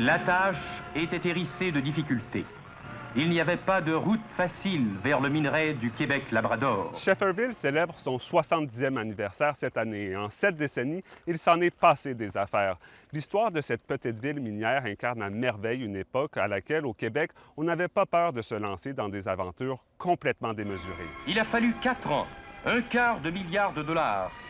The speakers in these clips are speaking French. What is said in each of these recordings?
La tâche était hérissée de difficultés. Il n'y avait pas de route facile vers le minerai du Québec-Labrador. Shefferville célèbre son 70e anniversaire cette année et en 7 décennies, il s'en est passé des affaires. L'histoire de cette petite ville minière incarne à merveille une époque à laquelle, au Québec, on n'avait pas peur de se lancer dans des aventures complètement démesurées. Il a fallu 4 ans, $250 millions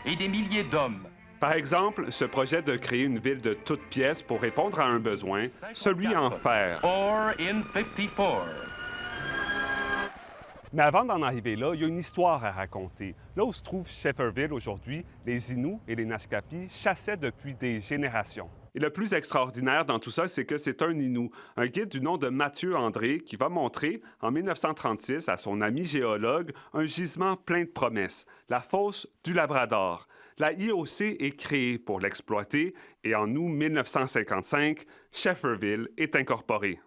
et des milliers d'hommes. Par exemple, ce projet de créer une ville de toutes pièces pour répondre à un besoin, celui en fer. Or in 54. Mais avant d'en arriver là, il y a une histoire à raconter. Là où se trouve Shefferville aujourd'hui, les Inuits et les Naskapi chassaient depuis des générations. Et le plus extraordinaire dans tout ça, c'est que c'est un Innu, un guide du nom de Mathieu André, qui va montrer, en 1936, à son ami géologue, un gisement plein de promesses, la fosse du Labrador. La IOC est créée pour l'exploiter et en août 1955, Shefferville est incorporée.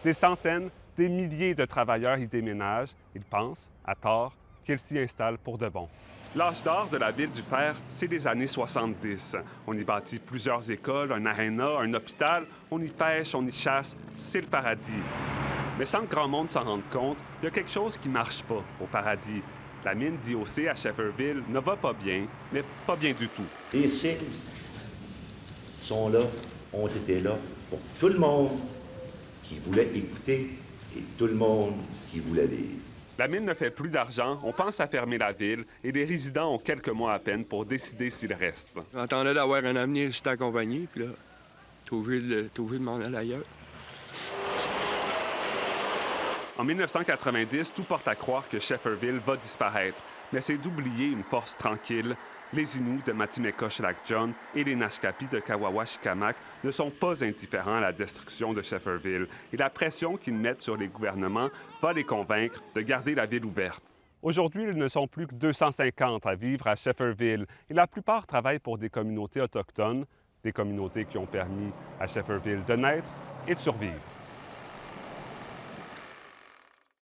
Des centaines, des milliers de travailleurs y déménagent. Ils pensent, à tort, qu'ils s'y installent pour de bon. L'âge d'or de la ville du fer, c'est les années 70. On y bâtit plusieurs écoles, un aréna, un hôpital, on y pêche, on y chasse, c'est le paradis. Mais sans que grand monde s'en rende compte, il y a quelque chose qui ne marche pas au paradis. La mine d'IOC à Shefferville ne va pas bien, mais pas bien du tout. Les signes sont là, ont été là pour tout le monde qui voulait écouter et tout le monde qui voulait lire. La mine ne fait plus d'argent, on pense à fermer la ville et les résidents ont quelques mois à peine pour décider s'ils restent. J'entendais d'avoir un avenir ici à la compagnie, puis là, t'es obligé de m'en aller ailleurs. En 1990, tout porte à croire que Shefferville va disparaître, mais c'est d'oublier une force tranquille. Les Inuits de Matimekos-Lac-John et les Naskapi de Kawawa-Shikamak ne sont pas indifférents à la destruction de Shefferville, et la pression qu'ils mettent sur les gouvernements va les convaincre de garder la ville ouverte. Aujourd'hui, ils ne sont plus que 250 à vivre à Shefferville, et la plupart travaillent pour des communautés autochtones, des communautés qui ont permis à Shefferville de naître et de survivre.